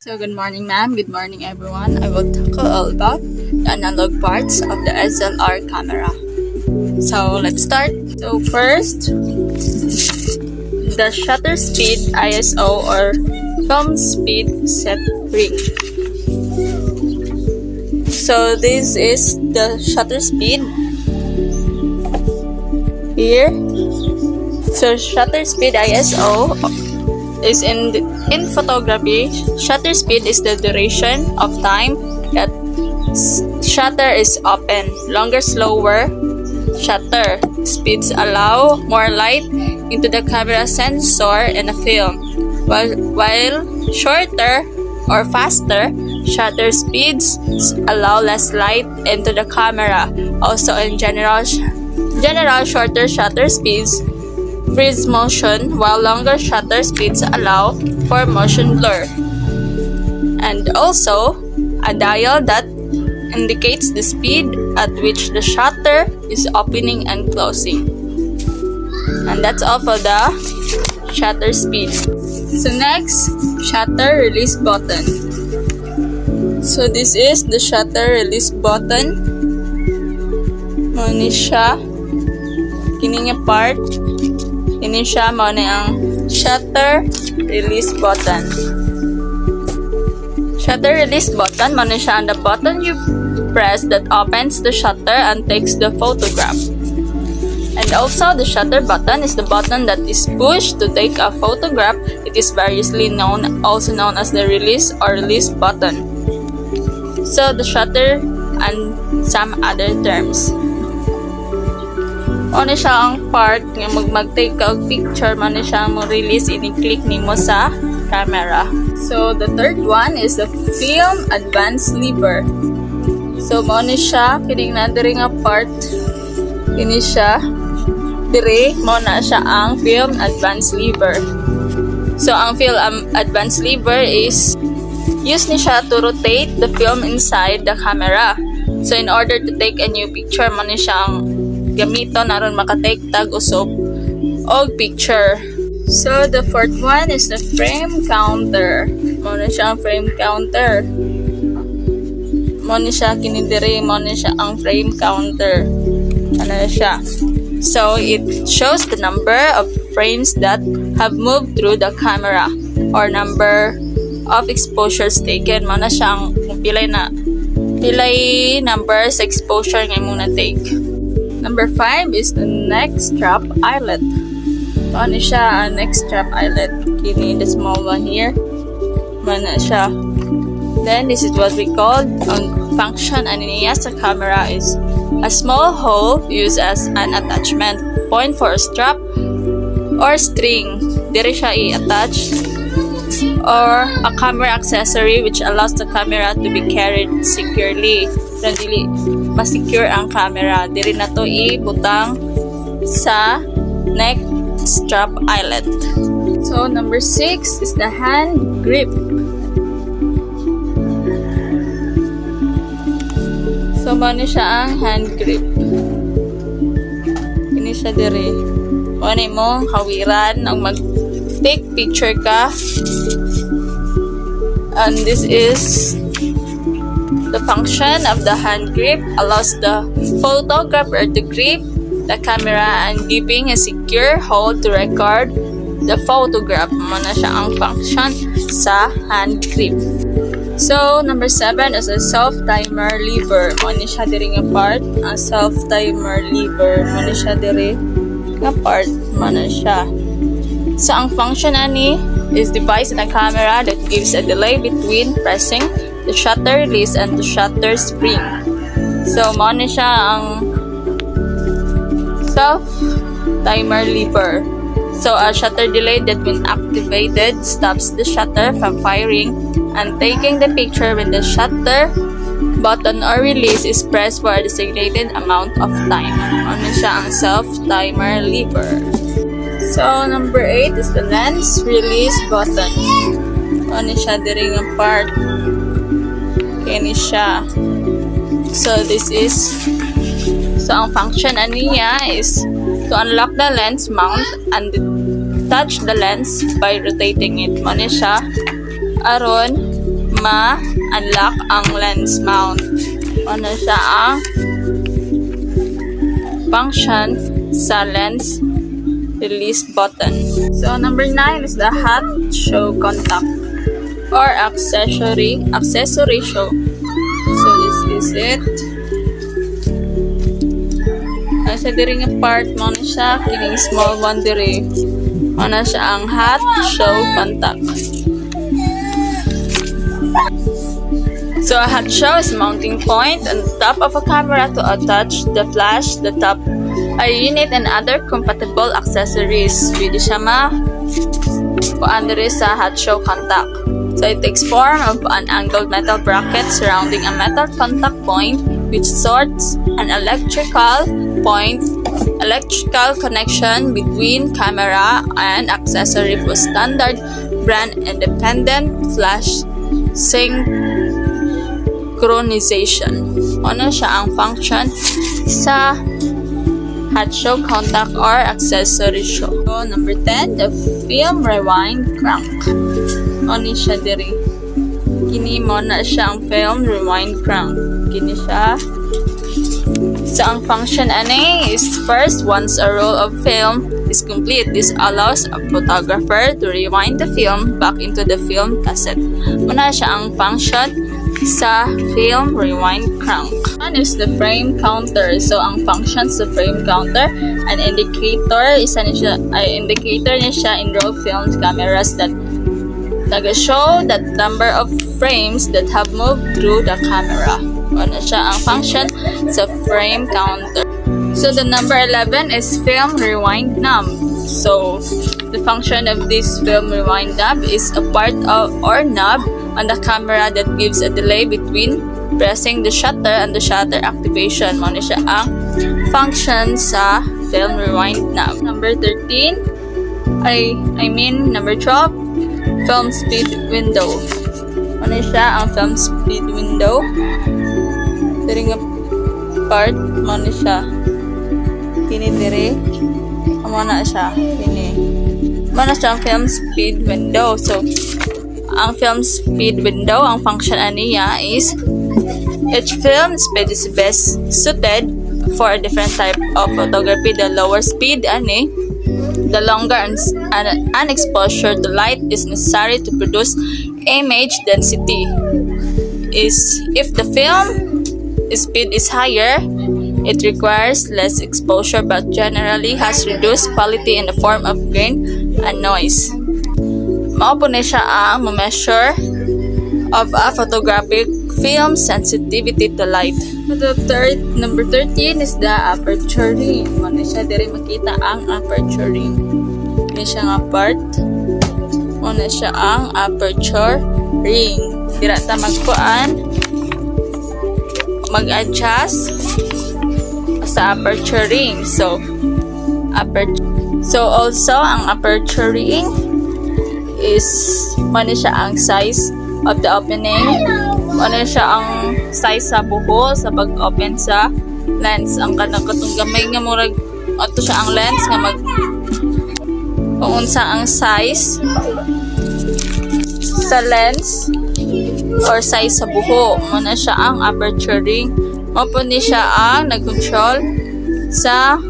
So good morning ma'am, good morning everyone. I will talk all about the analog parts of the SLR camera. So let's start. So first, the shutter speed ISO or film speed set ring. So this is the shutter speed here. So shutter speed ISO is in photography. Shutter speed is the duration of time that shutter is open. Longer, slower shutter speeds allow more light into the camera sensor and the film, while shorter or faster shutter speeds allow less light into the camera. Also, in general shorter shutter speeds freeze motion, while longer shutter speeds allow for motion blur. And also, a dial that indicates the speed at which the shutter is opening and closing. And that's all for the shutter speed. So next, shutter release button. So this is the shutter release button. Muna siya. Kini nga part. Ini siya mo na ang shutter release button. Shutter release button mo na siya ang the button you press that opens the shutter and takes the photograph. And also the shutter button is the button that is pushed to take a photograph. It is variously also known as the release or release button. So the shutter and some other terms. Ano siya ang part nga mag-take ka og picture, man siya mo release ini-click nimo sa camera. So the third one is the film advance lever. So mo ni siya kining na diri nga part. Kini siya dire mo na siya ang film advance lever. So ang film advance lever is use ni siya to rotate the film inside the camera. So in order to take a new picture, mo ni siya ang gamito naron makatake tag usab og picture. So the fourth one is the frame counter. Mo na siya ang frame counter. Mo ni siya kini diri mo ni siya ang frame counter. Ano siya? So it shows the number of frames that have moved through the camera or number of exposures taken. Mo na siya ang pilay number sa exposure nga mo na take. Number 5 is the neck strap eyelet. Ano siya ang neck strap eyelet? Kini the small one here. Mana siya. Then this is what we call ang function ani niya sa camera is a small hole used as an attachment point for a strap or string. Diri siya i-attach or a camera accessory which allows the camera to be carried securely. Na dili ma-secure ang camera. Diri na to ibutang sa neck strap eyelet. So number 6 is the hand grip. So mano siya ang hand grip. Ini siya diri. Mano mo hawiran ang mag-take picture ka. And this is the function of the hand grip allows the photographer to grip the camera and giving a secure hold to record the photograph. Muna siya ang function sa hand grip. So, number 7 is a self-timer lever. Muna siya diri nga part. Ang self-timer lever. Muna siya diri nga part. Muna siya. So, ang function ani is device in a camera that gives a delay between pressing the shutter release and the shutter spring. So, mo na siya ang self-timer lever. So, a shutter delay that when activated stops the shutter from firing and taking the picture when the shutter button or release is pressed for a designated amount of time. Mo na siya ang self-timer lever. So, number 8 is the lens release button. Mo na siya diri nga part. Kini siya. So ang function niya is to unlock the lens mount and touch the lens by rotating it. Mo ni siya aron ma-unlock ang lens mount. Ano siya ang function sa lens release button. So, number 9 is the hot show contact or accessory show. So, this is it. Nasa diri nga part mo na siya, kining small one diri. Ano siya ang hot show contact. So, a hot show is a mounting point on the top of a camera to attach the flash, the top, a unit, and other compatible accessories. Pwede siya kuandiri sa hot show contact. So, it takes form of an angled metal bracket surrounding a metal contact point which sorts an electrical connection between camera and accessory for standard brand independent flash synchronization. Ano siya ang function sa hot show contact or accessory show. So, number 10, the film rewind crank. Ano siya diri? Kini mo na siya ang film rewind crank. Kini siya. So, ang function ani is first, once a roll of film is complete, this allows a photographer to rewind the film back into the film cassette. Una siya ang function sa film rewind crank. One is the frame counter. So, ang function sa frame counter, an indicator, indicator niya siya in roll film cameras that show that number of frames that have moved through the camera. Ano siya ang function sa frame counter. So, the number 11 is film rewind knob. So, the function of this film rewind knob is a part of or knob on the camera that gives a delay between pressing the shutter and the shutter activation. Ano siya ang function sa film rewind knob. Number 13, number 12, film speed window. Ano siya ang film speed window? Diri nga part mo na siya. Kini diri. Amo na siya. Kini. Mo na siya ang film speed window. So, ang film speed window, ang function niya is each film speed is best suited for a different type of photography. The lower speed the longer an exposure to light is necessary to produce image density. If the film speed is higher, it requires less exposure but generally has reduced quality in the form of grain and noise. Mao po na siya ang measure of a photographic film sensitivity to light. Number 13 is the aperture ring. Ano siya diri makita ang aperture ring. Ini siya nga part. Ano siya ang aperture ring. Dira ta mag-adjust sa aperture ring. So also ang aperture ring is ano siya ang size of the opening. Ano siya ang size sa buho sa pag-open sa lens. Ang kanang katong gamay nga murag ato siya ang lens nga kung unsa ang size sa lens or size sa buho, mo na siya ang aperture ring. Mo po ni siya ang nag-control sa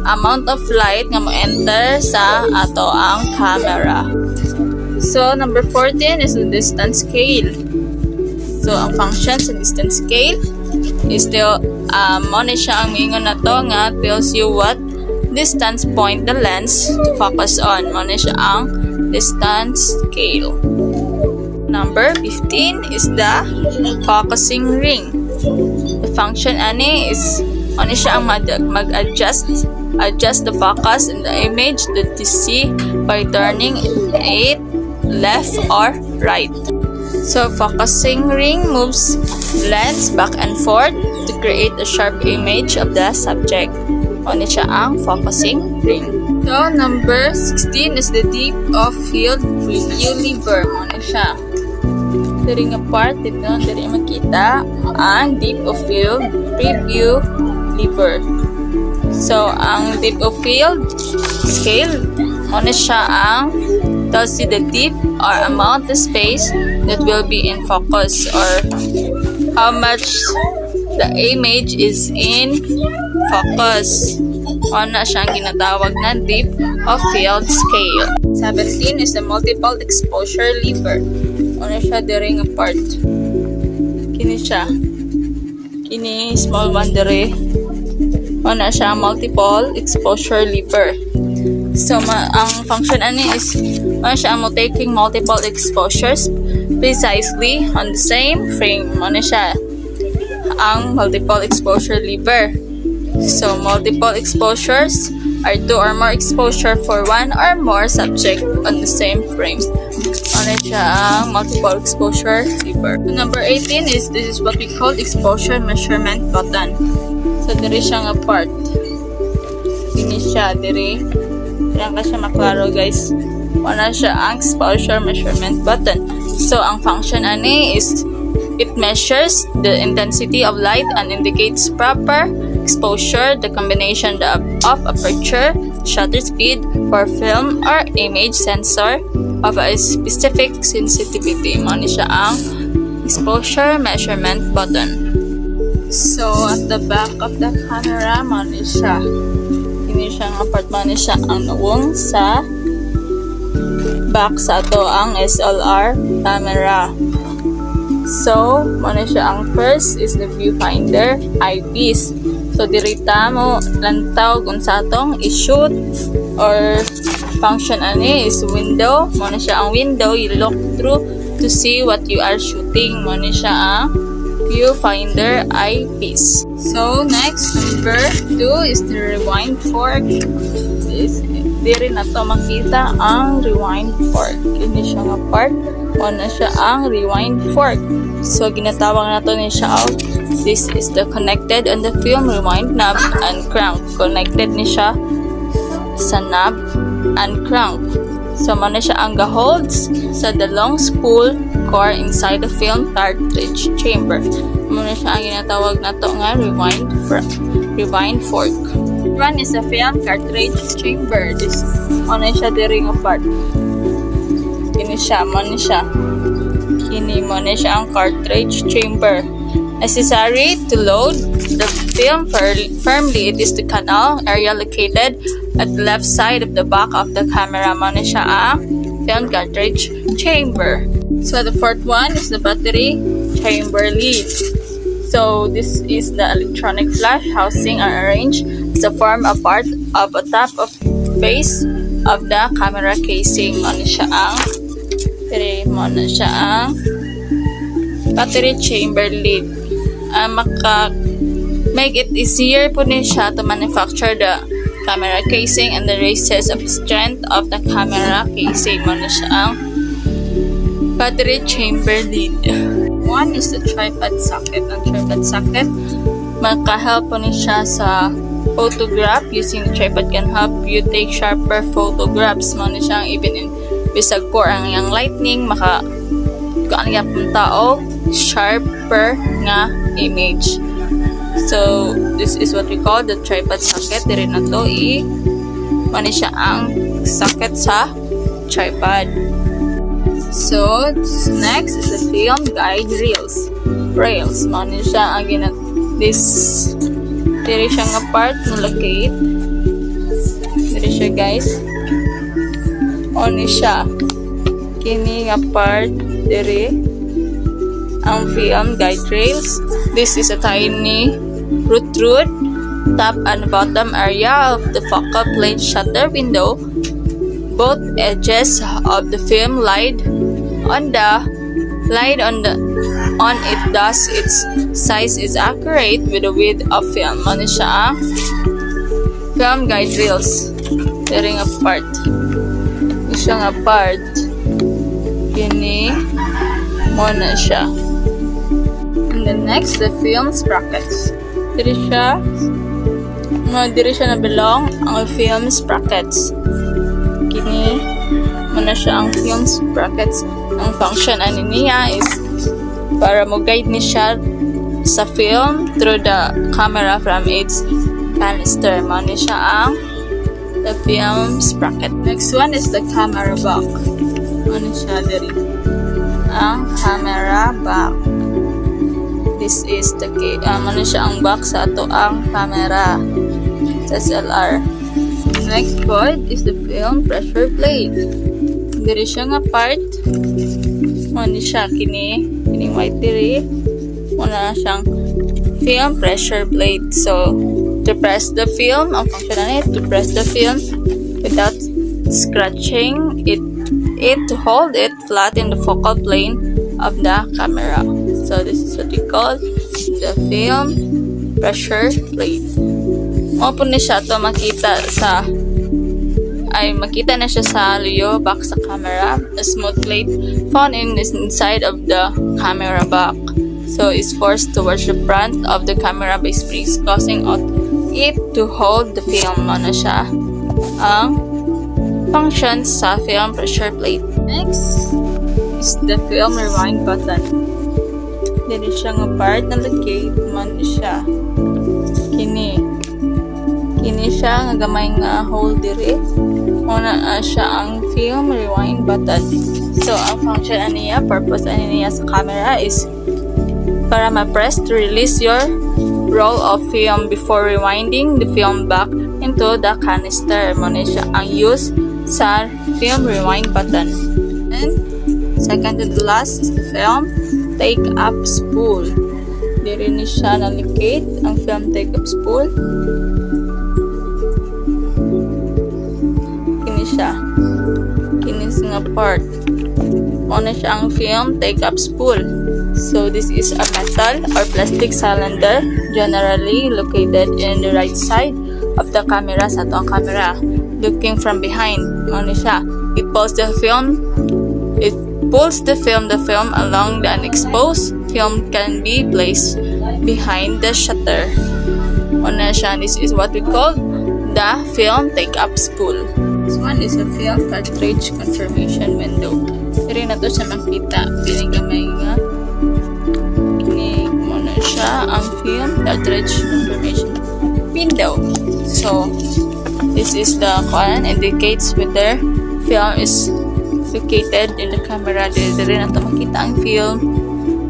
amount of light nga mo enter sa ato ang camera. So, number 14 is the distance scale. So, ang function sa distance scale is mo ni siya ang mingon na to nga tells you what distance point the lens to focus on. Mo ni siya ang distance scale. Number 15 is the focusing ring. The function is siya ang mag-adjust the focus in the image that you see by turning it left or right. So, focusing ring moves lens back and forth to create a sharp image of the subject. Ano siya ang focusing ring. So, number 16 is the deep of field preview lever. Ano siya? Dari nga part dito, dari makita ang deep of field preview lever. So, ang deep of field scale, ano siya ang tells you the deep or amount of space that will be in focus, or how much the image is in focus. Ano siyang ginatawag na depth of field scale. 17 is the multiple exposure lever. Ano siya diri nga part. Kini siya. Kini small one diri. Ano siya multiple exposure lever. So, ang function ani is ano siya mo taking multiple exposures precisely on the same frame. Ano siya ang multiple exposure lever. So, multiple exposures are two or more exposure for one or more subject on the same frame. Ano siya ang multiple exposure lever. Number 18 is this is what we call exposure measurement button. So, diri siya nga part. Ini siya diri. Kailangan ka siya maklaro, guys. Ano siya ang exposure measurement button. So, ang function ani is it measures the intensity of light and indicates proper exposure, the combination of aperture, shutter speed for film or image sensor of a specific sensitivity. Ano siya ang exposure measurement button. So, at the back of the camera, ano siya. Ini siya nga part, ano siya ang nawong sa back sa ato ang SLR camera. So, ano siya ang first is the viewfinder eyepiece. So, dirita mo lantaw kung sa atong i-shoot or function ani is window. Ano siya ang window, you look through to see what you are shooting. Ano siya ang viewfinder eyepiece. So, next, number 2 is the rewind fork. Diri na to makita ang rewind fork. Ini siya nga part. Ano siya ang rewind fork. So, ginatawag na to ni siya out. This is the connected on the film rewind knob and crank. Connected ni siya sa knob and crank. So, ano siya ang ga-holds sa the long spool core inside the film cartridge chamber. Ano siya ang ginatawag na to nga rewind fork. One is a film cartridge chamber. This ano siya diri nga part. Kini siya, ano siya. Kini mo na siya ang cartridge chamber. Necessary to load the film firmly. It is the canal area located at the left side of the back of the camera. Mo na siya ang film cartridge chamber. So the fourth one is the battery chamber lead. So this is the electronic flash housing are arranged as a form a part of a top of face of the camera casing. Mo na siya ang battery chamber lead. Make it easier po din siya to manufacture the camera casing and the raises of strength of the camera casing. Mo na siya ang battery chamber lead. One is the tripod socket. Ang tripod socket, maka-help po niya siya sa photograph. Using the tripod can help you take sharper photographs. Mo na siya ang even in bisag po ang yang lightning, kuan niya pong tao, sharper nga image. So, this is what we call the tripod socket. Diri na to mani siya ang socket sa tripod. So, next is the film guide rails. Mani siya ang diri siya nga part na locate. Diri siya, guys. Oni siya. Kini nga part diri ang film guide rails. This is a tiny protrude top and bottom area of the focal plane shutter window. Both edges of the film light on it, thus its size is accurate with the width of film. Ano siya ang film guide rails. Diri nga part. Siya nga part. Kini mo na siya. And then next, the film sprockets. Diri siya na belong ang film sprockets. Kini mo na siya ang film sprockets. Ang function ani niya is para mo guide ni siya sa film through the camera from its canister. Mo na siya ang the film sprocket. Next one is the camera back. Ano siya diri? ang camera back. This is the ano siya ang back sa ato ang camera sa SLR. Next part is the film pressure plate. Diri siya nga part ano siya kining white diri muna siyang film pressure plate. So to press the film, ang function na to press the film without scratching it to hold it flat in the focal plane of the camera. So this is what we call the film pressure plate. Open na siya to makita na siya sa luyo back sa camera. A smooth plate found inside of the camera back. So it's forced towards the front of the camera by springs, causing it to hold the film. Ano siya ang functions sa film pressure plate. Next is the film rewind button. Dili siya nga part na lagay man siya kini siya nga gamay nga hole diri una siya ang film rewind button. So ang function aniya, purpose aniya sa camera is para ma-press to release your roll of film before rewinding the film back into the canister. Muna siya ang use sa film rewind button. And second to the last is the film take up spool. Diri ni siya na-locate ang film take up spool. Kini nga part. Muna siya ang film take up spool. So this is a metal or plastic cylinder generally located in the right side of the camera sa atong camera. Looking from behind, ano siya? It pulls the film along the unexposed film can be placed behind the shutter. Ano siya? This is what we call the film take-up spool. This one is a film cartridge confirmation window. Diri na to siya makita. Pinigamay nga. Ano siya? Ang film cartridge confirmation window. So, this is the one indicates whether film is located in the camera. Diri na to makita ang film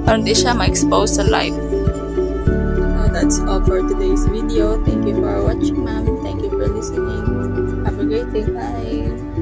para hindi siya ma-expose sa light. So that's all for today's video. Thank you for watching, ma'am. Thank you for listening. Have a great day. Bye.